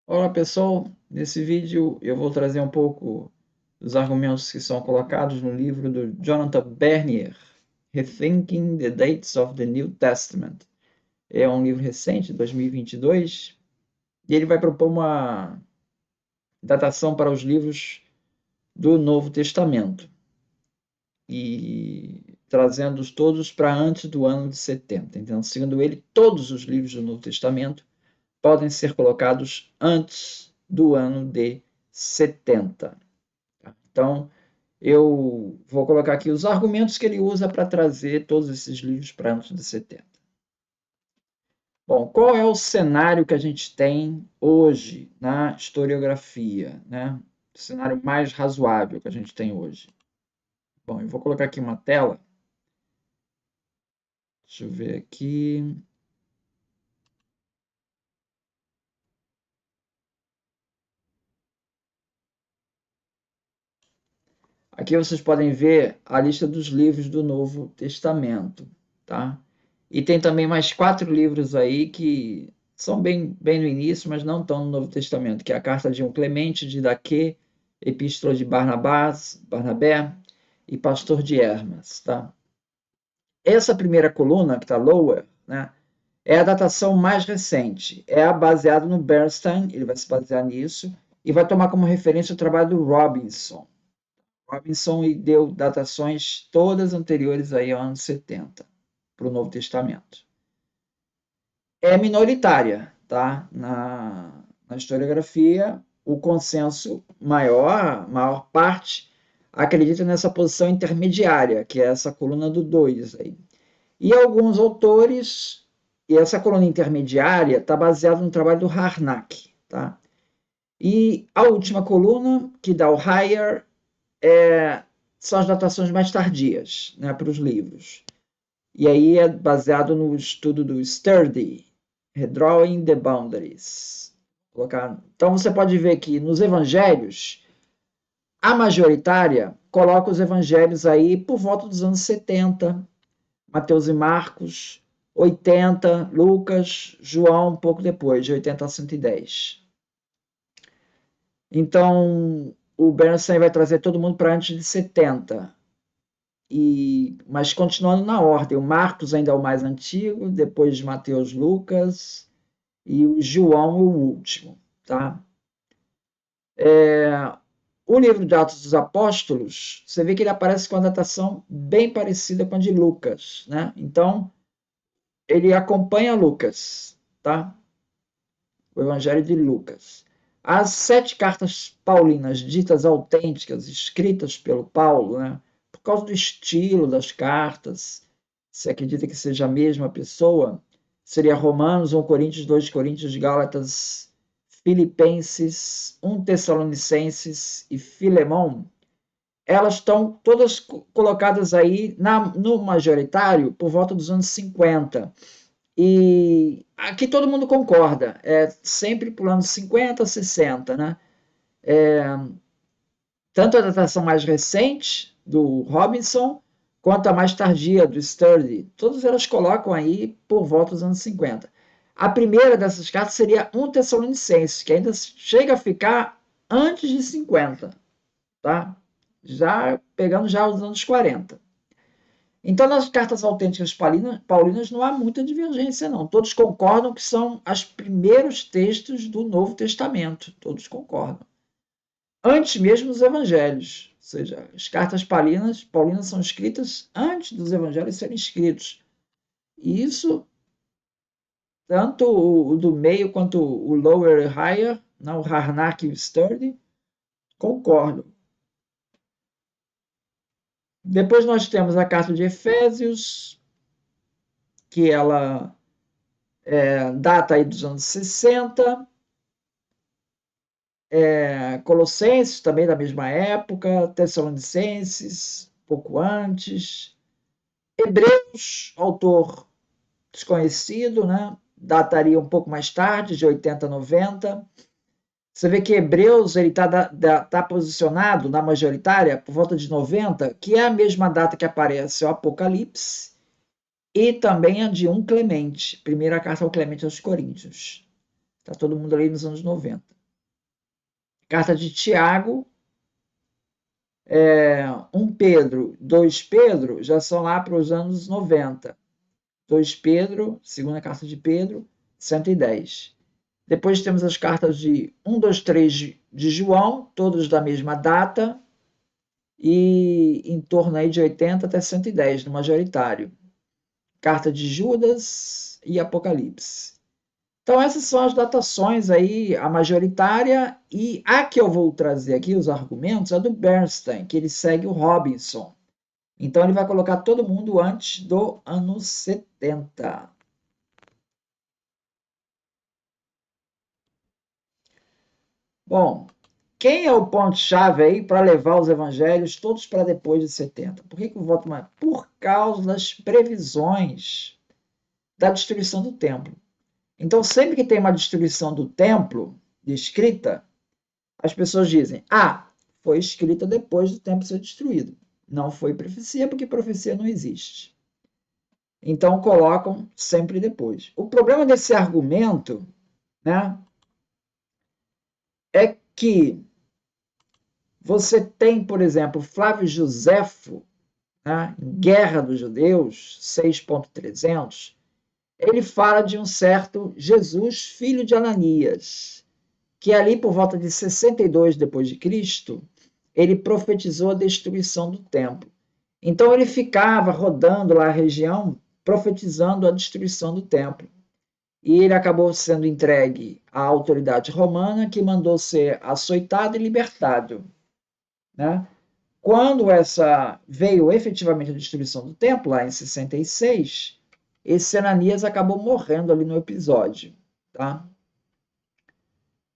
Olá pessoal, nesse vídeo eu vou trazer um pouco dos argumentos que são colocados no livro do Jonathan Bernier, Rethinking the Dates of the New Testament. É um livro recente, 2022, e ele vai propor uma datação para os livros do Novo Testamento, e trazendo-os todos para antes do ano de 70. Então, segundo ele, todos os livros do Novo Testamento podem ser colocados antes do ano de 70. Então, eu vou colocar aqui os argumentos que ele usa para trazer todos esses livros para antes de 70. Bom, qual é o cenário que a gente tem hoje na historiografia, né? O cenário mais razoável que a gente tem hoje. Bom, eu vou colocar aqui uma tela. Deixa eu ver aqui. Aqui vocês podem ver a lista dos livros do Novo Testamento, tá? E tem também mais 4 livros aí que são bem no início, mas não estão no Novo Testamento, que é a Carta de um Clemente, de Daquê, Epístola de Barnabé e Pastor de Hermas, tá? Essa primeira coluna, que está lower, né, é a datação mais recente, é baseada no Bernstein, ele vai se basear nisso, e vai tomar como referência o trabalho do Robinson. Robinson deu datações todas anteriores aí ao ano 70 para o Novo Testamento. É minoritária, tá? Na historiografia, o consenso maior parte, acredita nessa posição intermediária, que é essa coluna do 2 aí. E alguns autores, e essa coluna intermediária está baseada no trabalho do Harnack, tá? E a última coluna, que dá o higher, são as datações mais tardias, né, para os livros. E aí é baseado no estudo do Sturdy, Redrawing the Boundaries. Então você pode ver que nos evangelhos, a majoritária coloca os evangelhos aí por volta dos anos 70, Mateus e Marcos, 80, Lucas, João, um pouco depois, de 80 a 110. Então, o Bernstein vai trazer todo mundo para antes de 70. Mas continuando na ordem, o Marcos ainda é o mais antigo, depois de Mateus, Lucas, e o João o último. Tá? O livro de Atos dos Apóstolos, você vê que ele aparece com uma datação bem parecida com a de Lucas. Né? Então, ele acompanha Lucas, tá? O Evangelho de Lucas. As 7 cartas paulinas ditas autênticas, escritas pelo Paulo, né? Por causa do estilo das cartas, se acredita que seja a mesma pessoa, seria Romanos, 1 Coríntios, 2 Coríntios, Gálatas, Filipenses, 1 Tessalonicenses e Filemão. Elas estão todas colocadas aí no majoritário por volta dos anos 50. E aqui todo mundo concorda, é sempre pulando 50, 60, né? Tanto a datação mais recente, do Robinson, quanto a mais tardia, do Sturdy. Todas elas colocam aí por volta dos anos 50. A primeira dessas cartas seria 1 Tessalonicenses, que ainda chega a ficar antes de 50, tá? Já pegando já os anos 40. Então, nas cartas autênticas paulinas não há muita divergência, não. Todos concordam que são os primeiros textos do Novo Testamento. Todos concordam. Antes mesmo dos evangelhos. Ou seja, as cartas paulinas são escritas antes dos evangelhos serem escritos. E isso, tanto o do meio quanto o lower e higher, o Harnack e o Sturdy, concordam. Depois nós temos a carta de Efésios, que ela data aí dos anos 60, Colossenses também da mesma época, Tessalonicenses, pouco antes, Hebreus, autor desconhecido, né? Dataria um pouco mais tarde, de 80 a 90. Você vê que Hebreus está posicionado na majoritária por volta de 90, que é a mesma data que aparece o Apocalipse, e também a de 1 Clemente, primeira carta ao Clemente aos Coríntios. Está todo mundo ali nos anos 90. Carta de Tiago, 1 Pedro, 2 Pedro, já são lá para os anos 90. 2 Pedro, segunda carta de Pedro, 110. Depois temos as cartas de 1, 2, 3 de João, todos da mesma data, e em torno aí de 80 até 110 no majoritário. Carta de Judas e Apocalipse. Então essas são as datações aí, a majoritária, e a que eu vou trazer aqui, os argumentos, é do Bernstein, que ele segue o Robinson. Então ele vai colocar todo mundo antes do ano 70. Bom, quem é o ponto-chave aí para levar os evangelhos todos para depois de 70? Por que eu voto mais? Por causa das previsões da destruição do templo. Então, sempre que tem uma destruição do templo descrita, as pessoas dizem: ah, foi escrita depois do templo ser destruído. Não foi profecia, porque profecia não existe. Então, colocam sempre depois. O problema desse argumento, né, é que você tem, por exemplo, Flávio Joséfo, né, em Guerra dos Judeus, 6.300, ele fala de um certo Jesus, filho de Ananias, que ali por volta de 62 depois de Cristo, ele profetizou a destruição do templo. Então ele ficava rodando lá a região, profetizando a destruição do templo. E ele acabou sendo entregue à autoridade romana, que mandou ser açoitado e libertado, né? Quando essa veio efetivamente a destruição do templo, lá em 66, esse Ananias acabou morrendo ali no episódio, tá?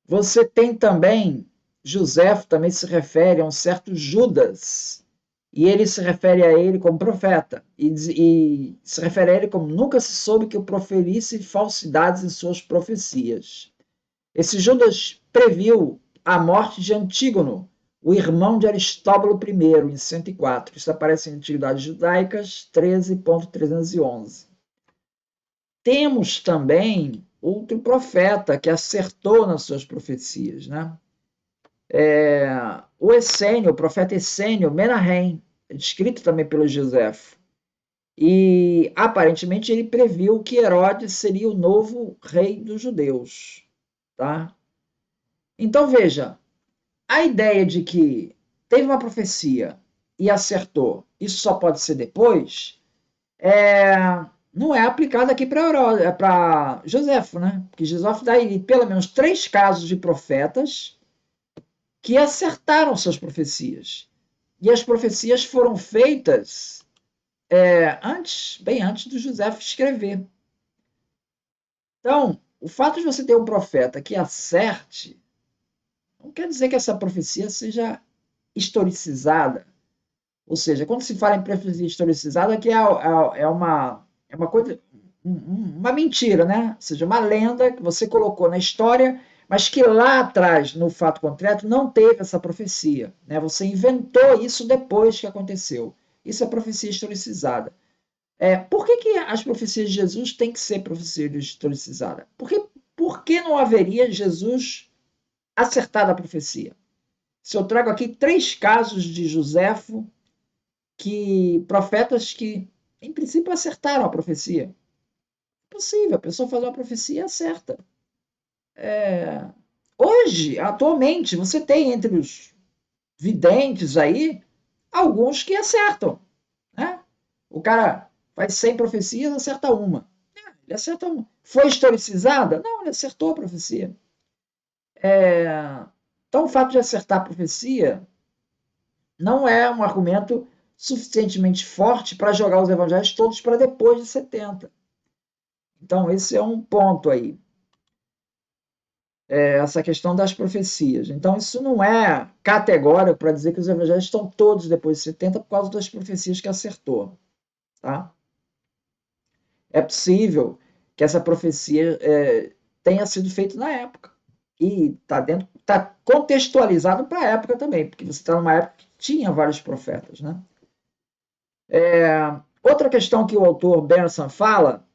Você tem também, Joséfo também se refere a um certo Judas, e ele se refere a ele como profeta, e se refere a ele como nunca se soube que eu proferisse falsidades em suas profecias. Esse Judas previu a morte de Antígono, o irmão de Aristóbulo I, em 104. Isso aparece em Antiguidades Judaicas 13.311. Temos também outro profeta que acertou nas suas profecias, né? O Essênio, o profeta Essênio Menahem, descrito também pelo Joséfo. E aparentemente ele previu que Herodes seria o novo rei dos judeus, tá? Então veja, a ideia de que teve uma profecia e acertou, isso só pode ser depois, não é aplicada aqui para Joséfo, né? Porque Joséfo dá aí pelo menos 3 casos de profetas que acertaram suas profecias. E as profecias foram feitas bem antes do Joséfo escrever. Então, o fato de você ter um profeta que acerte, não quer dizer que essa profecia seja historicizada. Ou seja, quando se fala em profecia historicizada, que é uma coisa, uma mentira, né? Ou seja, uma lenda que você colocou na história, mas que lá atrás, no fato concreto, não teve essa profecia. Né? Você inventou isso depois que aconteceu. Isso é profecia historicizada. Por que as profecias de Jesus têm que ser profecia historicizada? Por que não haveria Jesus acertado a profecia? Se eu trago aqui 3 casos de Joséfo, profetas que, em princípio, acertaram a profecia. É possível, a pessoa faz uma profecia e acerta. Hoje, atualmente, você tem entre os videntes aí alguns que acertam. Né? O cara faz 100 profecias, acerta uma. Ele acerta uma. Foi historicizada? Não, ele acertou a profecia. Então, o fato de acertar a profecia não é um argumento suficientemente forte para jogar os evangelhos todos para depois de 70. Então, esse é um ponto aí. Essa questão das profecias. Então, isso não é categórico para dizer que os evangelhos estão todos depois de 70 por causa das profecias que acertou. Tá? É possível que essa profecia tenha sido feita na época. E está contextualizado para a época também, porque você está numa época que tinha vários profetas. Né? Outra questão que o autor Benson fala,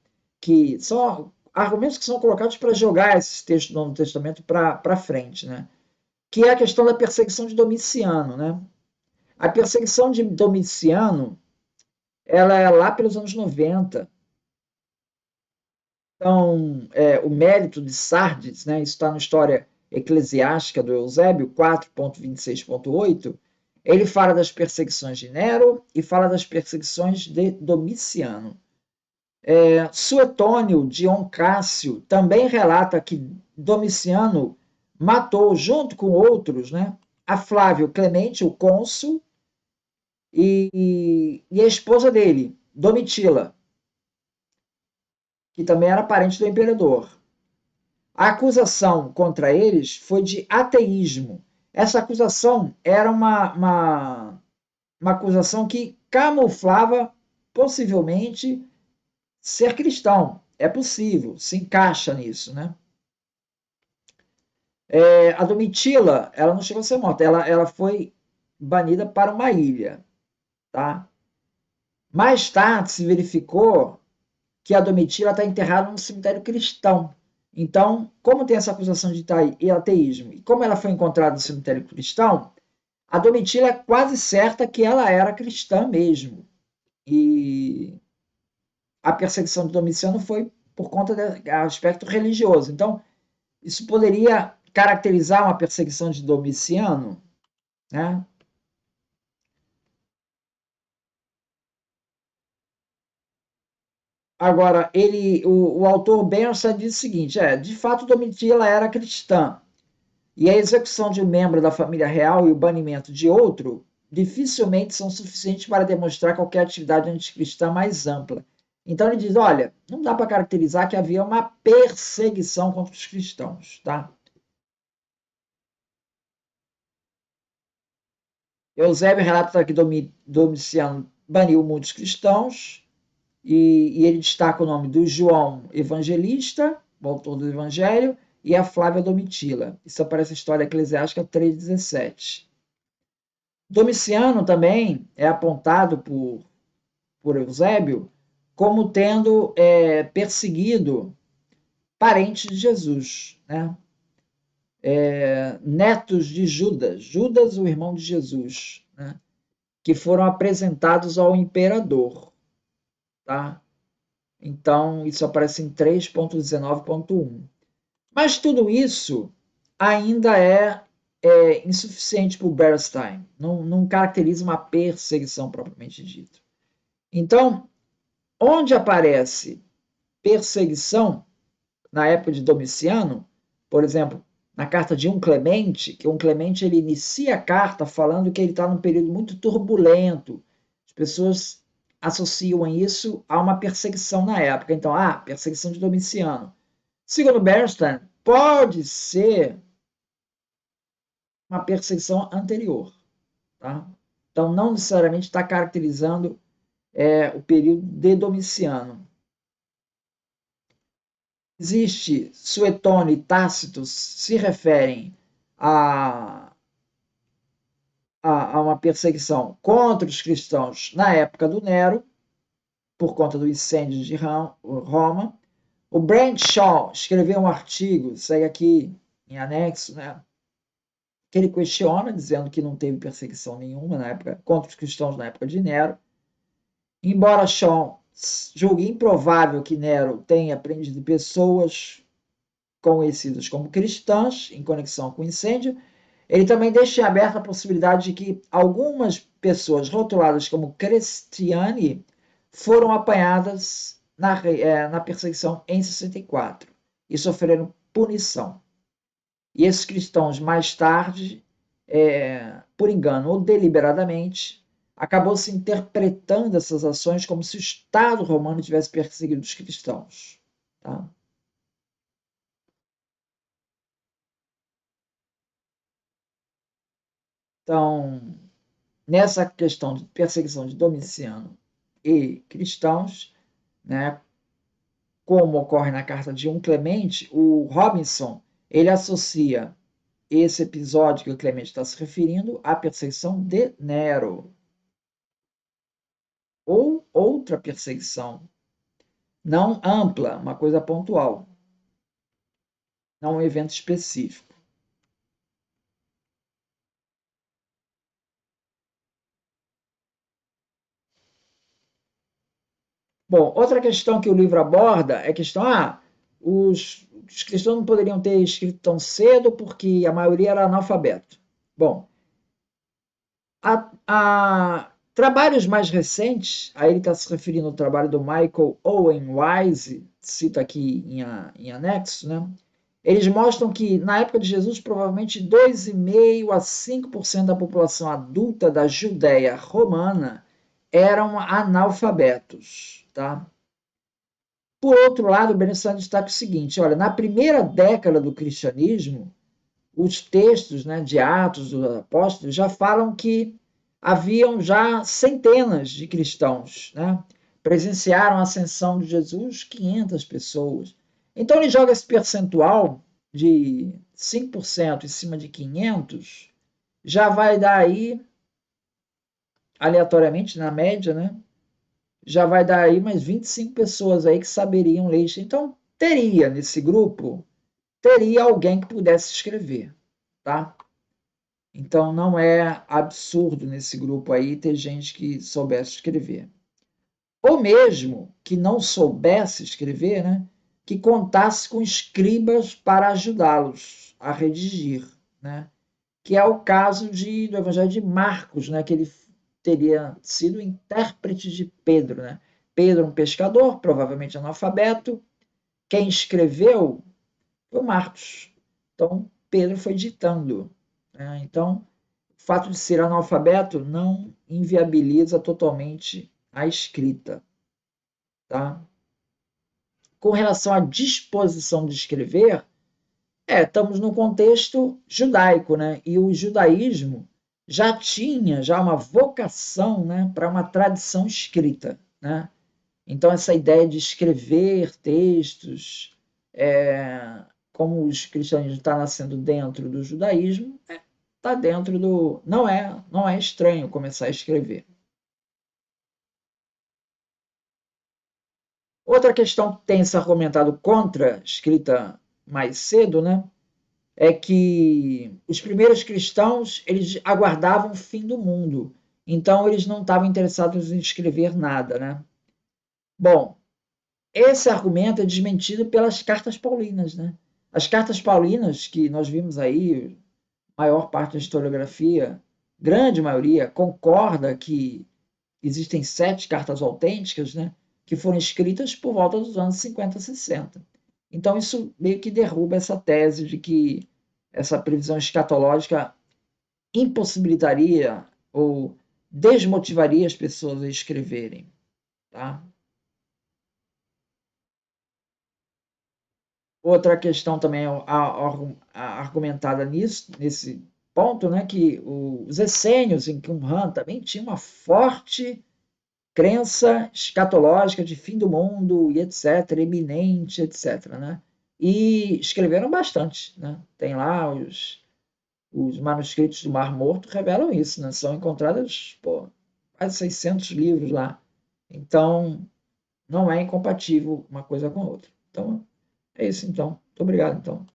que são argumentos que são colocados para jogar esses textos do Novo Testamento para frente. Né? que é a questão da perseguição de Domiciano, né? A perseguição de Domiciano, ela é lá pelos anos 90. Então, o mérito de Sardes, né, isso está na História Eclesiástica do Eusébio 4.26.8, ele fala das perseguições de Nero e fala das perseguições de Domiciano. Suetônio Dion Cássio também relata que Domiciano matou, junto com outros, né, a Flávio Clemente, o cônsul, e a esposa dele, Domitila, que também era parente do imperador. A acusação contra eles foi de ateísmo. Essa acusação era uma acusação que camuflava, possivelmente, ser cristão. É possível, se encaixa nisso, né? A Domitila, ela não chegou a ser morta, ela foi banida para uma ilha, tá? Mais tarde se verificou que a Domitila está enterrada num cemitério cristão. Então, como tem essa acusação de ateísmo e como ela foi encontrada no cemitério cristão, a Domitila é quase certa que ela era cristã mesmo. E a perseguição de Domiciano foi por conta do aspecto religioso. Então, isso poderia caracterizar uma perseguição de Domiciano, né? Agora, o autor Bernstein diz o seguinte: de fato, Domitila era cristã, e a execução de um membro da família real e o banimento de outro dificilmente são suficientes para demonstrar qualquer atividade anticristã mais ampla. Então ele diz, olha, não dá para caracterizar que havia uma perseguição contra os cristãos, tá? Eusébio relata que Domiciano baniu muitos cristãos e ele destaca o nome do João Evangelista, o autor do Evangelho, e a Flávia Domitila. Isso aparece na História Eclesiástica 3,17. Domiciano também é apontado por Eusébio como tendo perseguido parentes de Jesus, né? Netos de Judas, Judas, o irmão de Jesus, né? Que foram apresentados ao imperador. Tá? Então, isso aparece em 3.19.1. Mas tudo isso ainda é insuficiente para o Bernstein. Não caracteriza uma perseguição propriamente dita. Então, onde aparece perseguição na época de Domiciano, por exemplo, na carta de um Clemente, que um Clemente ele inicia a carta falando que ele está num período muito turbulento. As pessoas associam isso a uma perseguição na época. Então, perseguição de Domiciano. Segundo Bernstein, pode ser uma perseguição anterior. Tá? Então, não necessariamente está caracterizando o período de Domiciano. Existe, Suetônio e Tácito se referem a, a uma perseguição contra os cristãos na época do Nero, por conta do incêndio de Roma. O Brent Shaw escreveu um artigo, segue aqui em anexo, né, que ele questiona, dizendo que não teve perseguição nenhuma na época, contra os cristãos na época de Nero. Embora Shaw julgue improvável que Nero tenha prendido pessoas conhecidas como cristãs, em conexão com o incêndio, ele também deixa aberta a possibilidade de que algumas pessoas rotuladas como cristiane foram apanhadas na perseguição em 64 e sofreram punição. E esses cristãos, mais tarde, por engano ou deliberadamente, acabou se interpretando essas ações como se o Estado romano tivesse perseguido os cristãos. Tá? Então, nessa questão de perseguição de Domiciano e cristãos, né, como ocorre na carta de um Clemente, o Robinson ele associa esse episódio que o Clemente está se referindo à perseguição de Nero ou outra perseguição, não ampla, uma coisa pontual, não um evento específico. Bom, outra questão que o livro aborda é a questão, os cristãos não poderiam ter escrito tão cedo porque a maioria era analfabeto. Bom, trabalhos mais recentes, aí ele está se referindo ao trabalho do Michael Owen Wise, cita aqui em anexo, né? Eles mostram que na época de Jesus, provavelmente 2,5 a 5% da população adulta da Judéia romana eram analfabetos, tá? Por outro lado, o Benessão destaca o seguinte: olha, na primeira década do cristianismo, os textos, né, de Atos dos Apóstolos já falam que haviam já centenas de cristãos, né? Presenciaram a ascensão de Jesus, 500 pessoas. Então ele joga esse percentual de 5% em cima de 500, já vai dar aí, aleatoriamente, na média, né? Já vai dar aí mais 25 pessoas aí que saberiam ler. Então teria nesse grupo, teria alguém que pudesse escrever, tá? Então não é absurdo nesse grupo aí ter gente que soubesse escrever. Ou mesmo que não soubesse escrever, né? Que contasse com escribas para ajudá-los a redigir, né? Que é o caso do Evangelho de Marcos, né? Que ele teria sido intérprete de Pedro, né? Pedro, um pescador, provavelmente analfabeto. Quem escreveu foi Marcos. Então, Pedro foi ditando, né? Então, o fato de ser analfabeto não inviabiliza totalmente a escrita, tá? Com relação à disposição de escrever, estamos no contexto judaico, né? E o judaísmo já tinha já uma vocação, né, para uma tradição escrita, né? Então essa ideia de escrever textos, como o cristianismo está nascendo dentro do judaísmo, está dentro do, não é estranho começar a escrever. Outra questão que tem se argumentado contra a escrita mais cedo, né, é que os primeiros cristãos eles aguardavam o fim do mundo, então eles não estavam interessados em escrever nada, né? Bom, esse argumento é desmentido pelas cartas paulinas, né? As cartas paulinas que nós vimos aí, a maior parte da historiografia, grande maioria, concorda que existem 7 cartas autênticas, né? Que foram escritas por volta dos anos 50, 60. Então isso meio que derruba essa tese de que essa previsão escatológica impossibilitaria ou desmotivaria as pessoas a escreverem, tá? Outra questão também argumentada nesse ponto, né, que os essênios em Qumran também tinham uma forte crença escatológica de fim do mundo e etc, eminente, etc, né? E escreveram bastante, né? Tem lá os manuscritos do Mar Morto revelam isso, né? São encontrados, pô, quase 600 livros lá. Então, não é incompatível uma coisa com a outra. Então, é isso então. Muito obrigado, então.